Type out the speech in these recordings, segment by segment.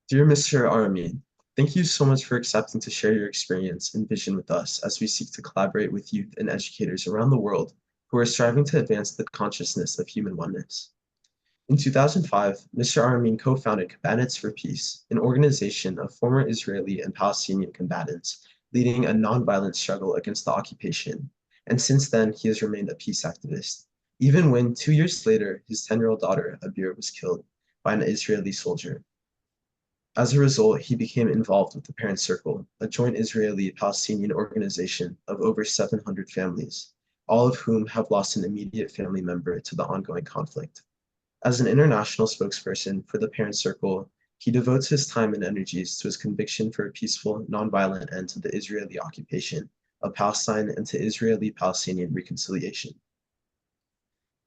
Dear Mr. Aramin, thank you so much for accepting to share your experience and vision with us as we seek to collaborate with youth and educators around the world who are striving to advance the consciousness of human oneness. In 2005, Mr. Aramin co-founded Combatants for Peace, an organization of former Israeli and Palestinian combatants leading a nonviolent struggle against the occupation, and since then he has remained a peace activist, even when 2 years later his 10-year-old daughter, Abir, was killed by an Israeli soldier. As a result, he became involved with the Parent Circle, a joint Israeli-Palestinian organization of over 700 families, all of whom have lost an immediate family member to the ongoing conflict. As an international spokesperson for the Parent Circle, he devotes his time and energies to his conviction for a peaceful, nonviolent end to the Israeli occupation of Palestine and to Israeli-Palestinian reconciliation.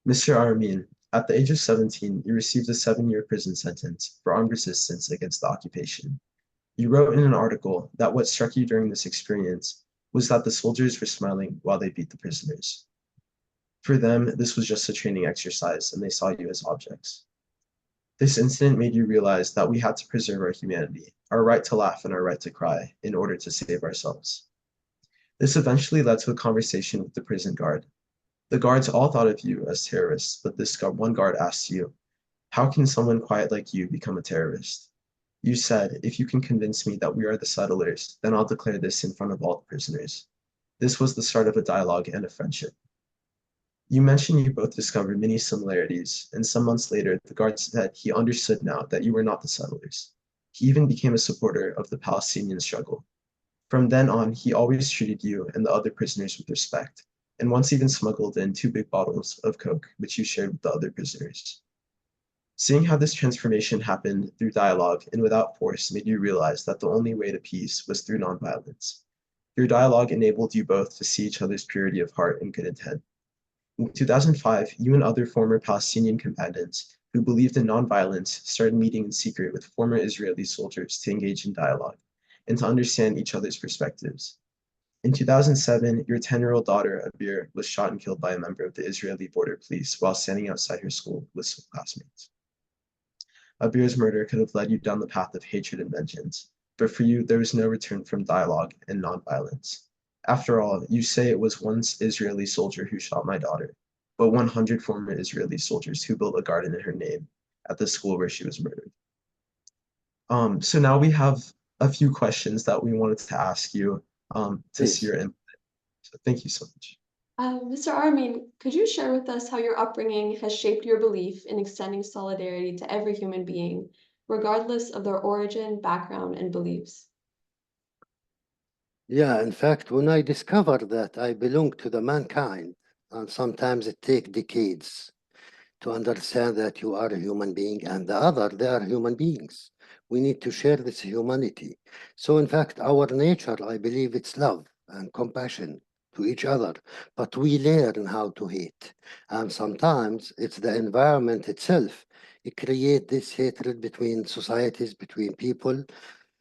Mr. Aramin, at the age of 17, you received a 7-year prison sentence for armed resistance against the occupation. You wrote in an article that what struck you during this experience was that the soldiers were smiling while they beat the prisoners. For them, this was just a training exercise and they saw you as objects. This incident made you realize that we had to preserve our humanity, our right to laugh and our right to cry, in order to save ourselves. This eventually led to a conversation with the prison guard. The guards all thought of you as terrorists, but this one guard asked you, "How can someone quiet like you become a terrorist?" You said, "If you can convince me that we are the settlers, then I'll declare this in front of all the prisoners." This was the start of a dialogue and a friendship. You mentioned you both discovered many similarities, and some months later, the guard said he understood now that you were not the settlers. He even became a supporter of the Palestinian struggle. From then on, he always treated you and the other prisoners with respect, and once even smuggled in 2 big bottles of Coke, which you shared with the other prisoners. Seeing how this transformation happened through dialogue and without force made you realize that the only way to peace was through nonviolence. Your dialogue enabled you both to see each other's purity of heart and good intent. In 2005, you and other former Palestinian combatants who believed in nonviolence started meeting in secret with former Israeli soldiers to engage in dialogue and to understand each other's perspectives. In 2007, your 10-year-old daughter, Abir, was shot and killed by a member of the Israeli border police while standing outside her school with some classmates. Abir's murder could have led you down the path of hatred and vengeance, but for you, there was no return from dialogue and nonviolence. After all, you say it was one Israeli soldier who shot my daughter, but 100 former Israeli soldiers who built a garden in her name at the school where she was murdered. So now we have a few questions that we wanted to ask you to see Please. your input. So thank you so much. Mr. Armin, could you share with us how your upbringing has shaped your belief in extending solidarity to every human being, regardless of their origin, background, and beliefs? Yeah, in fact, when I discovered that I belong to the mankind, and sometimes it takes decades to understand that you are a human being and the other, they are human beings. We need to share this humanity. So in fact, our nature, I believe it's love and compassion to each other, but we learn how to hate. And sometimes it's the environment itself. It creates this hatred between societies, between people.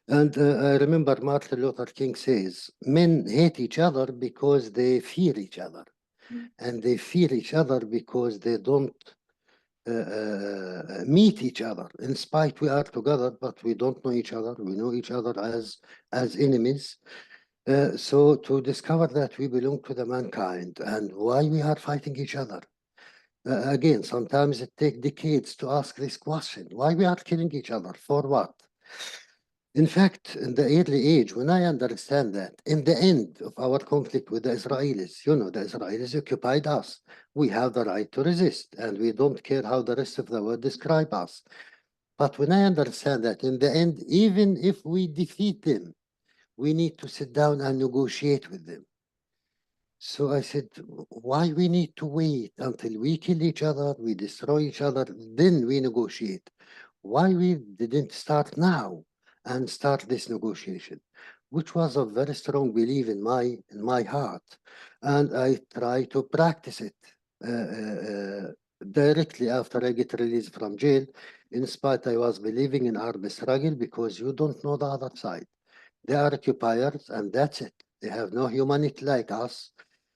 And I remember Martin Luther King says, men hate each other because they fear each other. And they fear each other because they don't meet each other. In spite we are together, but we don't know each other. We know each other as enemies. So to discover that we belong to the mankind and why we are fighting each other. Again, sometimes it takes decades to ask this question. Why we are killing each other? For what? In fact, in the early age, when I understand that, in the end of our conflict with the Israelis, the Israelis occupied us. We have the right to resist, and we don't care how the rest of the world describe us. But when I understand that, in the end, even if we defeat them, we need to sit down and negotiate with them. So I said, why we need to wait until we kill each other, we destroy each other, then we negotiate? Why we didn't start now and start this negotiation, which was a very strong belief in my heart, and I try to practice it directly after I get released from jail. In spite, I was believing in armed struggle because you don't know the other side. They are occupiers, and that's it. They have no humanity like us.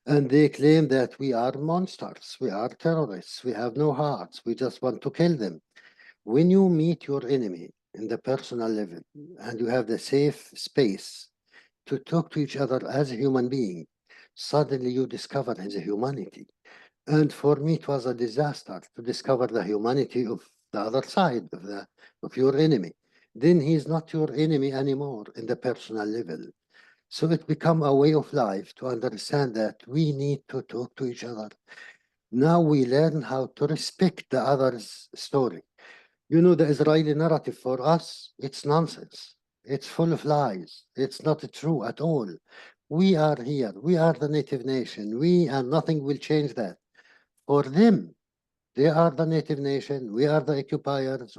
And they claim that we are monsters, we are terrorists, we have no hearts, we just want to kill them. When you meet your enemy, in the personal level, and you have the safe space to talk to each other as a human being, suddenly you discover his humanity. And for me, it was a disaster to discover the humanity of the other side of your enemy. Then he's not your enemy anymore in the personal level. So it become a way of life to understand that we need to talk to each other. Now we learn how to respect the other's story. You know, the Israeli narrative for us, it's nonsense. It's full of lies. It's not true at all. We are here. We are the native nation. And nothing will change that. For them, they are the native nation. We are the occupiers.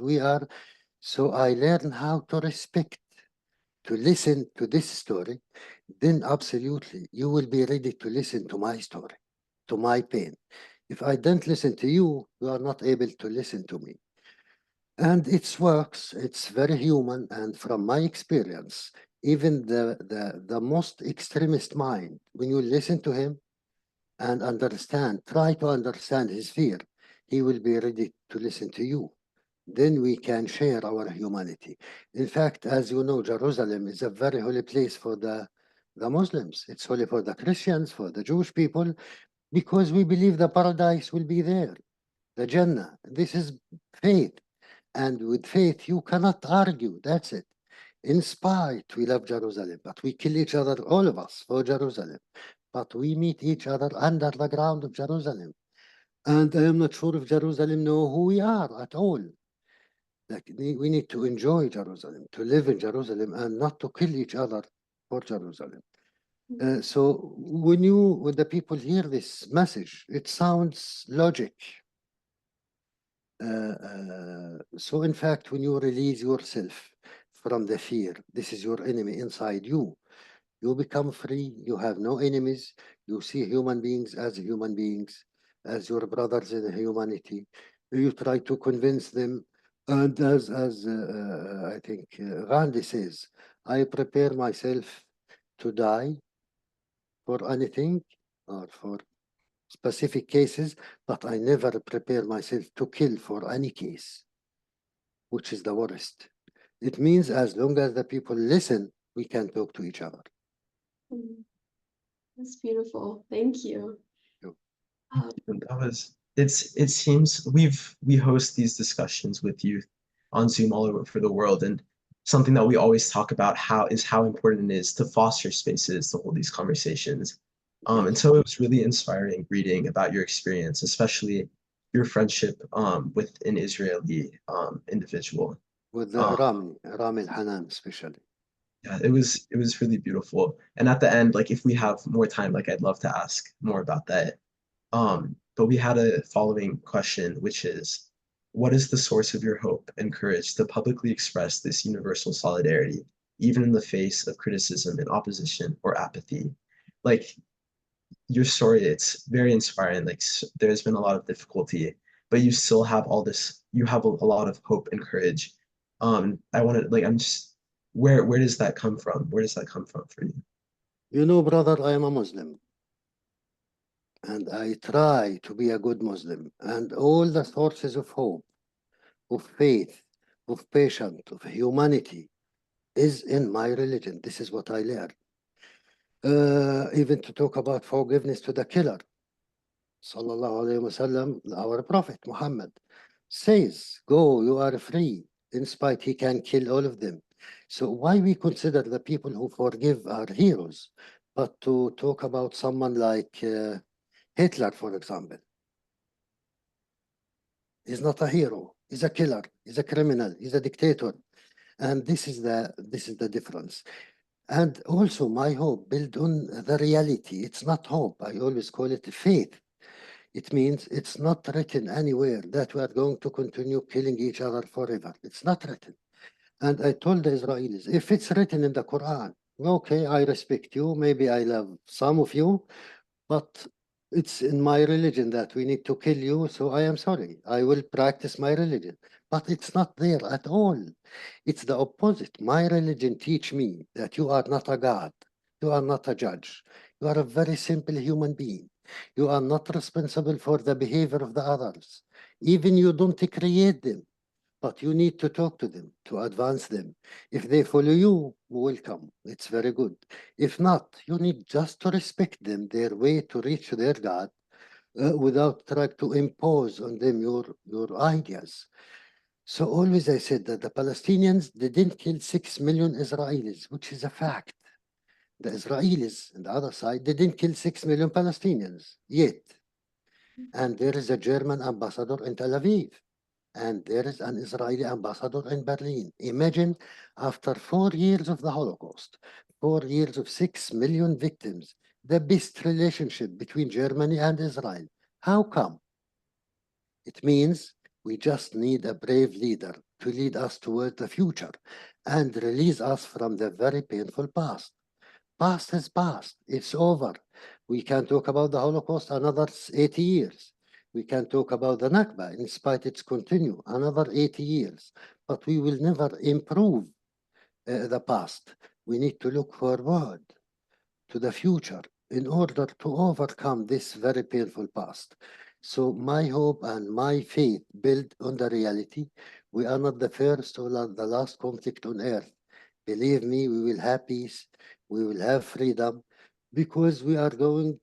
So I learned how to respect, to listen to this story. Then absolutely, you will be ready to listen to my story, to my pain. If I don't listen to you, you are not able to listen to me. And it works, it's very human. And from my experience, even the most extremist mind, when you listen to him and try to understand his fear, he will be ready to listen to you. Then we can share our humanity. In fact, as you know, Jerusalem is a very holy place for the Muslims. It's holy for the Christians, for the Jewish people, because we believe the paradise will be there, the Jannah. This is faith. And with faith, you cannot argue. That's it. In spite, we love Jerusalem, but we kill each other, all of us, for Jerusalem. But we meet each other under the ground of Jerusalem. And I am not sure if Jerusalem know who we are at all. Like we need to enjoy Jerusalem, to live in Jerusalem, and not to kill each other for Jerusalem. So when the people hear this message, it sounds logic. So in fact, when you release yourself from the fear, this is your enemy inside you, you become free, you have no enemies, you see human beings, as your brothers in humanity, you try to convince them, and as I think Gandhi says, I prepare myself to die for anything or for specific cases, but I never prepare myself to kill for any case, which is the worst. It means as long as the people listen, we can talk to each other. That's beautiful. Thank you. It seems we host these discussions with youth on Zoom all over for the world, and something that we always talk about how important it is to foster spaces to hold these conversations. And so it was really inspiring reading about your experience, especially your friendship with an Israeli individual. With the Aramin Hanan, especially. Yeah, it was really beautiful. And at the end, like if we have more time, like I'd love to ask more about that. But we had a following question, which is, what is the source of your hope and courage to publicly express this universal solidarity, even in the face of criticism and opposition or apathy? Like your story, it's very inspiring. Like there's been a lot of difficulty, but you still have all this, you have a lot of hope and courage. I want to like, I'm just, where does that come from? Where does that come from for you? You know, brother, I am a Muslim. And I try to be a good Muslim. And all the sources of hope, of faith, of patience, of humanity is in my religion. This is what I learned. Even to talk about forgiveness to the killer. Sallallahu Alaihi Wasallam, our Prophet Muhammad says, go, you are free. In spite, he can kill all of them. So why we consider the people who forgive are heroes, but to talk about someone like Hitler, for example, he's not a hero. He's a killer. He's a criminal. He's a dictator. And this is the difference. And also my hope built on the reality. It's not hope. I always call it faith. It means it's not written anywhere that we are going to continue killing each other forever. It's not written. And I told the Israelis, if it's written in the Quran, okay, I respect you. Maybe I love some of you, but it's in my religion that we need to kill you. So I am sorry. I will practice my religion. But it's not there at all. It's the opposite. My religion teach me that you are not a God. You are not a judge. You are a very simple human being. You are not responsible for the behavior of the others. Even you don't create them, but you need to talk to them to advance them. If they follow you, welcome. It's very good. If not, you need just to respect them, their way to reach their God, without trying to impose on them your ideas. So always I said that the Palestinians, they didn't kill 6 million Israelis, which is a fact. The Israelis on the other side, they didn't kill 6 million Palestinians yet. And there is a German ambassador in Tel Aviv. And there is an Israeli ambassador in Berlin. Imagine after 4 years of the Holocaust, 4 years of 6 million victims, the best relationship between Germany and Israel. How come? It means we just need a brave leader to lead us toward the future and release us from the very painful past. Past is past. It's over. We can talk about the Holocaust another 80 years. We can talk about the Nakba, in spite it's continue, another 80 years. But we will never improve the past. We need to look forward to the future in order to overcome this very painful past. So my hope and my faith built on the reality. We are not the first or the last conflict on earth. Believe me, we will have peace, we will have freedom, because we are going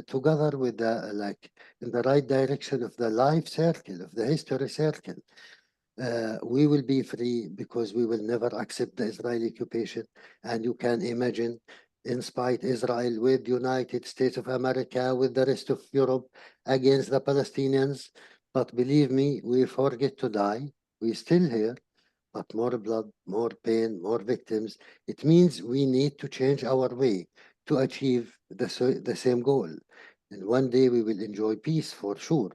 together with the, like, in the right direction of the life circle, of the history circle. We will be free because we will never accept the Israeli occupation. And you can imagine, in spite Israel with United States of America, with the rest of Europe against the Palestinians. But believe me, we forget to die. We're still here, but more blood, more pain, more victims. It means we need to change our way to achieve the same goal. And one day we will enjoy peace for sure.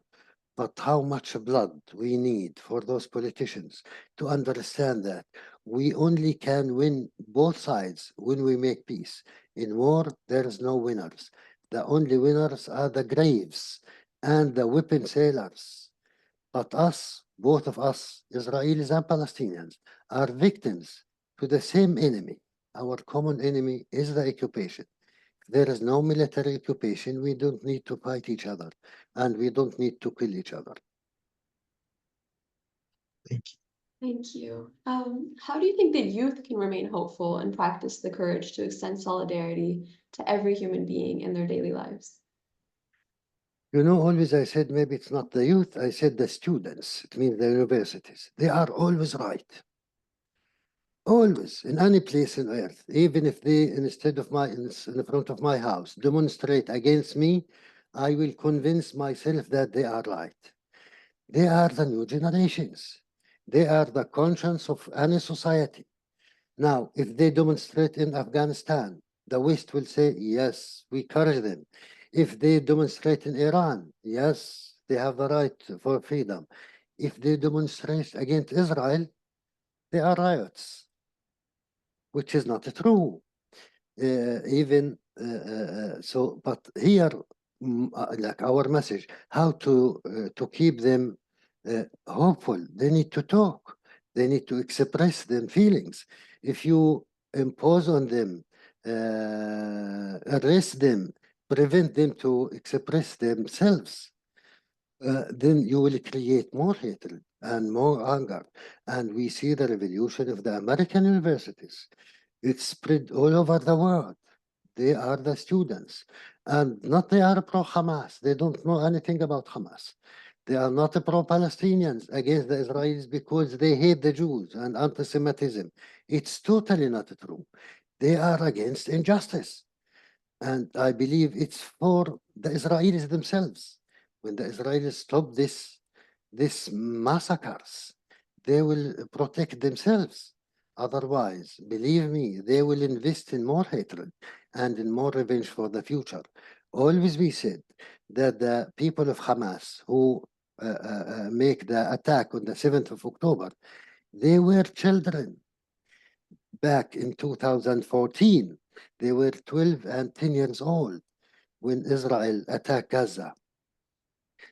But how much blood we need for those politicians to understand that we only can win both sides when we make peace. In war, there is no winners. The only winners are the graves and the weapon sellers. But us, both of us, Israelis and Palestinians, are victims to the same enemy. Our common enemy is the occupation. There is no military occupation. We don't need to fight each other, and we don't need to kill each other. Thank you. Thank you. How do you think that youth can remain hopeful and practice the courage to extend solidarity to every human being in their daily lives? You know, always I said maybe it's not the youth, I said the students. It means the universities. They are always right. Always, in any place on earth, even if they, instead of in front of my house, demonstrate against me, I will convince myself that they are right. They are the new generations. They are the conscience of any society. Now, if they demonstrate in Afghanistan, the West will say, yes, we encourage them. If they demonstrate in Iran, yes, they have the right for freedom. If they demonstrate against Israel, they are riots, which is not true. So, but here, like our message, how to keep them hopeful. They need to talk. They need to express their feelings. If you impose on them, arrest them, prevent them to express themselves, then you will create more hatred and more anger. And we see the revolution of the American universities. It's spread all over the world. They are the students. And not they are pro-Hamas. They don't know anything about Hamas. They are not pro-Palestinians against the Israelis because they hate the Jews and anti-Semitism. It's totally not true. They are against injustice. And I believe it's for the Israelis themselves. When the Israelis stop this massacres, they will protect themselves. Otherwise, believe me, they will invest in more hatred and in more revenge for the future. Always we said that the people of Hamas who make the attack on the 7th of October, they were children. Back in 2014, they were 12 and 10 years old when Israel attacked Gaza.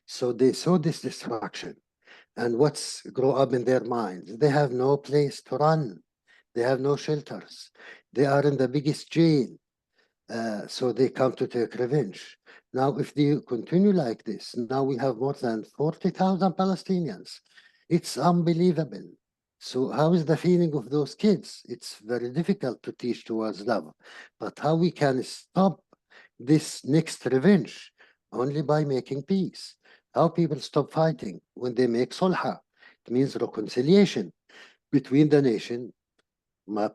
So they saw this destruction. And what's grow up in their minds? They have no place to run. They have no shelters. They are in the biggest jail. So they come to take revenge. Now, if they continue like this, now we have more than 40,000 Palestinians It's unbelievable. So how is the feeling of those kids? It's very difficult to teach towards love. But how we can stop this next revenge? Only by making peace. How people stop fighting when they make sulha. It means reconciliation between the nation.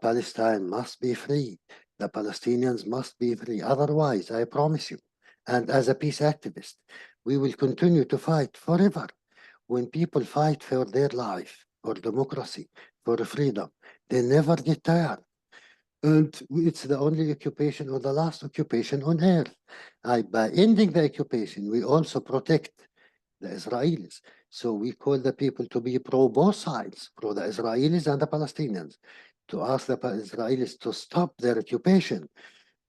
Palestine must be free. The Palestinians must be free. Otherwise, I promise you, and as a peace activist, we will continue to fight forever. When people fight for their life, for democracy, for freedom, they never get tired. And it's the only occupation or the last occupation on earth. By ending the occupation, we also protect the Israelis. So we call the people to be pro both sides, pro the Israelis and the Palestinians, to ask the Israelis to stop their occupation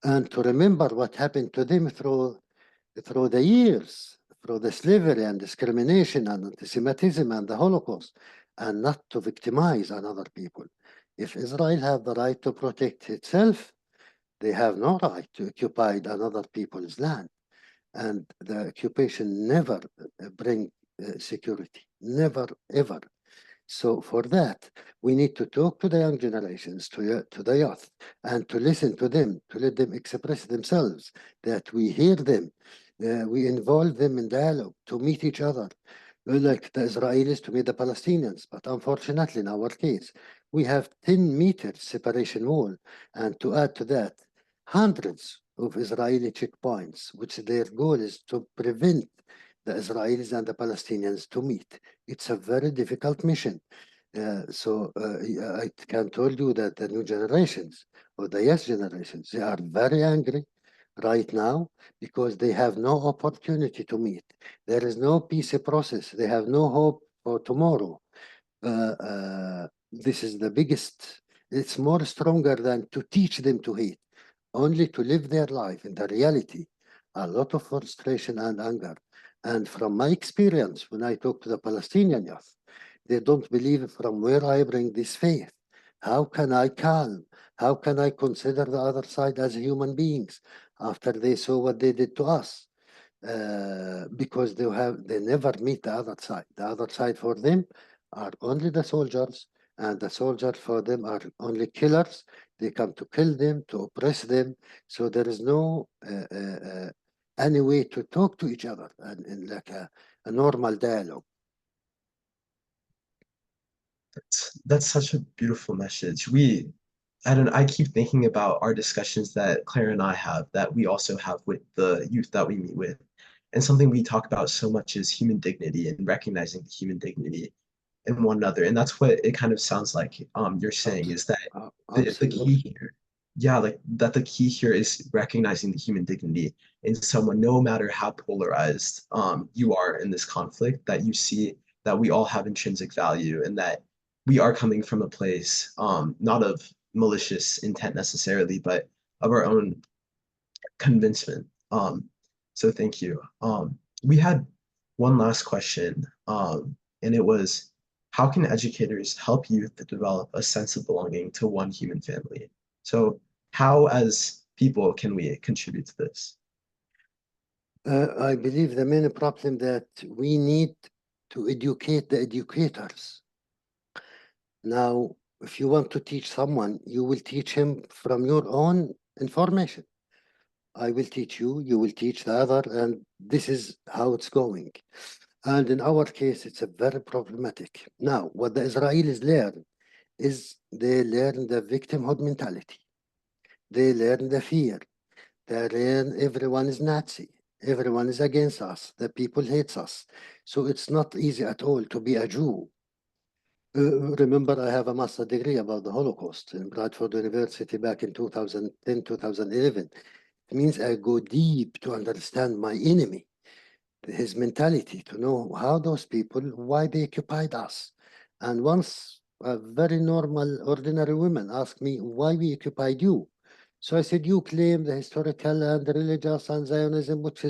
and to remember what happened to them through the years, through the slavery and discrimination and anti-Semitism and the Holocaust, and not to victimize another people. If Israel have the right to protect itself, they have no right to occupy another people's land. And the occupation never bring security, never, ever. So for that, we need to talk to the young generations, to the youth, and to listen to them, to let them express themselves, that we hear them, we involve them in dialogue, to meet each other, like the Israelis to meet the Palestinians. But unfortunately, in our case, we have 10 meters separation wall, and to add to that, hundreds of Israeli checkpoints, which their goal is to prevent the Israelis and the Palestinians to meet. It's a very difficult mission. I can tell you that the new generations or the yes generations, they are very angry right now because they have no opportunity to meet. There is no peace process. They have no hope for tomorrow. This is the biggest, it's more stronger than to teach them to hate, only to live their life in the reality. A lot of frustration and anger. And from my experience, when I talk to the Palestinian youth, they don't believe from where I bring this faith. How can I calm? How can I consider the other side as human beings after they saw what they did to us? Because they never meet the other side. The other side for them are only the soldiers, and the soldiers for them are only killers. They come to kill them, to oppress them. So there is no any way to talk to each other and in like a normal dialogue. That's such a beautiful message. I keep thinking about our discussions that Claire and I have that we also have with the youth that we meet with. And something we talk about so much is human dignity and recognizing the human dignity in one another. And that's what it kind of sounds like you're saying is that the key Absolutely. here, yeah, like that the key here is recognizing the human dignity in someone, no matter how polarized you are in this conflict, that you see that we all have intrinsic value and that we are coming from a place not of malicious intent necessarily, but of our own convincement. So thank you. We had one last question, and it was, how can educators help youth to develop a sense of belonging to one human family? So how, as people, can we contribute to this? I believe the main problem that we need to educate the educators. Now, if you want to teach someone, you will teach him from your own information. I will teach you, you will teach the other, and this is how it's going. And in our case, it's a very problematic. Now, what the Israelis learn is they learn the victimhood mentality. They learn the fear. They learn everyone is Nazi. Everyone is against us. The people hates us. So it's not easy at all to be a Jew. Remember, I have a master degree about the Holocaust in Bradford University back in 2010, 2011. It means I go deep to understand my enemy, his mentality, to know how those people, why they occupied us. And once a very normal, ordinary woman asked me why we occupied you. So I said, you claim the historical and the religious and Zionism, which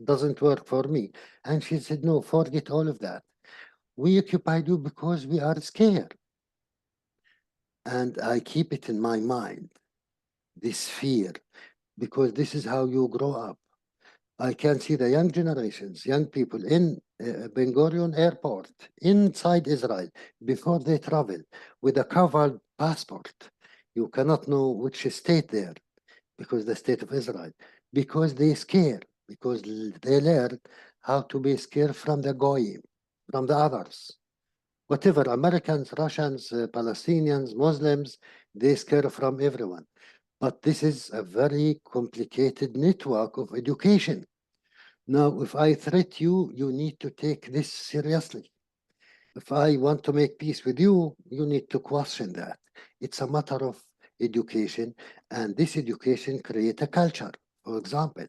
doesn't work for me. And she said, no, forget all of that. We occupied you because we are scared. And I keep it in my mind, this fear, because this is how you grow up. I can see the young generations, young people in Ben Gurion Airport inside Israel before they travel with a covered passport. You cannot know which state there because the state of Israel, because they scare, because they learn how to be scared from the goyim, from the others. Whatever, Americans, Russians, Palestinians, Muslims, they scare from everyone. But this is a very complicated network of education. Now, if I threat you, you need to take this seriously. If I want to make peace with you, you need to question that. It's a matter of education, and this education create a culture. For example,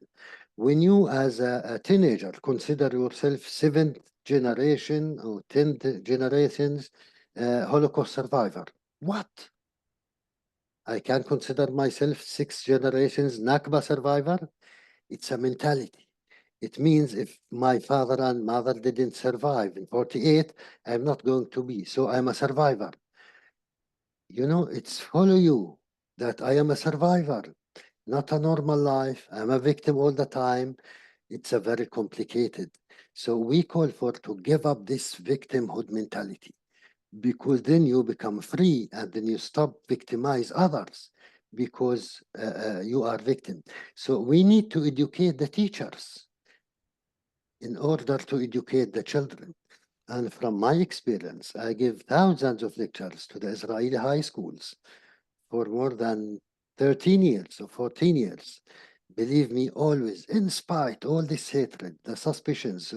when you as a teenager consider yourself seventh generation or 10th generations Holocaust survivor, what? I can consider myself six generations Nakba survivor. It's a mentality. It means if my father and mother didn't survive in 48, I'm not going to be. So I'm a survivor. You know, it's follow you that I am a survivor, not a normal life. I'm a victim all the time. It's a very complicated. So we call for to give up this victimhood mentality because then you become free and then you stop victimize others because you are victim. So we need to educate the teachers in order to educate the children. And from my experience, I give thousands of lectures to the Israeli high schools for more than 13 years or 14 years. Believe me, always, in spite all this hatred, the suspicions,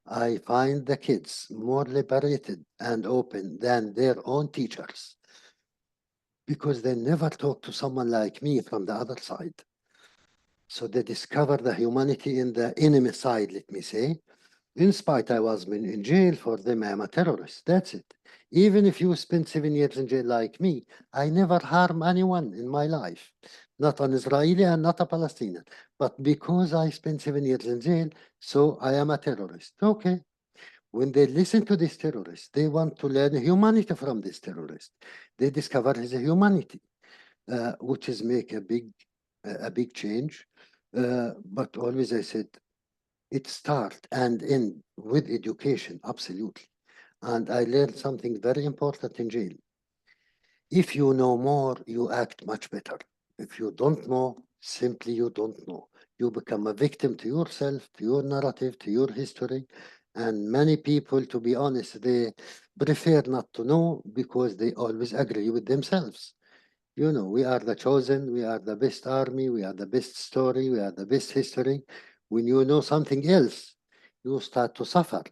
I find the kids more liberated and open than their own teachers because they never talk to someone like me from the other side. So they discover the humanity in the enemy side, let me say. In spite I was in jail, for them I'm a terrorist. That's it. Even if you spend 7 years in jail like me, I never harm anyone in my life. Not an Israeli and not a Palestinian. But because I spent 7 years in jail, so I am a terrorist. Okay. When they listen to this terrorist, they want to learn humanity from this terrorist. They discover his humanity, which is make a big change. But always I said, it start and end with education, absolutely. And I learned something very important in jail. If you know more, you act much better. If you don't know, simply you don't know. You become a victim to yourself, to your narrative, to your history. And many people, to be honest, they prefer not to know because they always agree with themselves. You know, we are the chosen, we are the best army, we are the best story, we are the best history. When you know something else, you start to suffer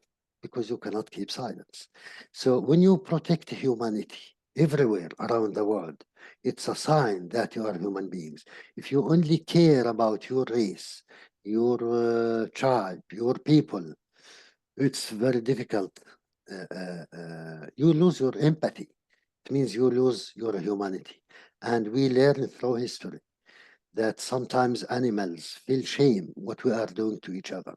because you cannot keep silence. So when you protect humanity everywhere around the world, it's a sign that you are human beings. If you only care about your race, your tribe, your people, it's very difficult. You lose your empathy. It means you lose your humanity. And we learn through history that sometimes animals feel shame what we are doing to each other.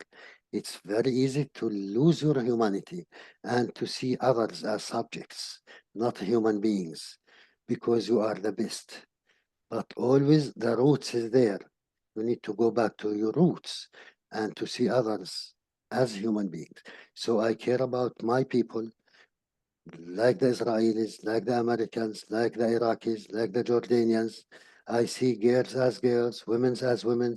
It's very easy to lose your humanity and to see others as subjects, not human beings, because you are the best. But always the roots is there. You need to go back to your roots and to see others as human beings. So I care about my people, like the Israelis, like the Americans, like the Iraqis, like the Jordanians. I see girls as girls, women as women,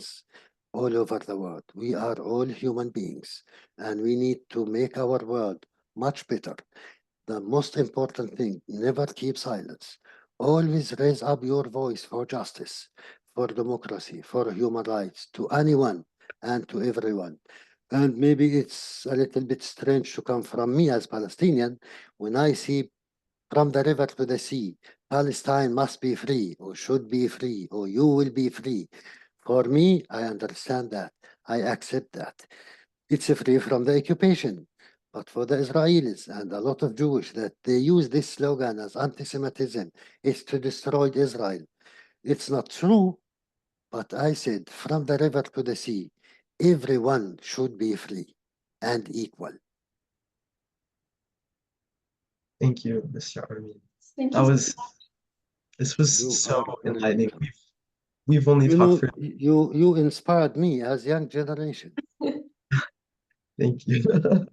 all over the world. We are all human beings, and we need to make our world much better. The most important thing, never keep silence. Always raise up your voice for justice, for democracy, for human rights, to anyone and to everyone. And maybe it's a little bit strange to come from me as Palestinian when I see from the river to the sea, Palestine must be free or should be free or you will be free. For me, I understand that. I accept that. It's free from the occupation. But for the Israelis and a lot of Jewish that they use this slogan as anti-Semitism is to destroy Israel. It's not true, but I said from the river to the sea, everyone should be free and equal. Thank you, Mr. Aramin. Thank That you so was much. this was You so are very enlightening. welcome. we've only You talked know, for. you inspired me as young generation. Thank you.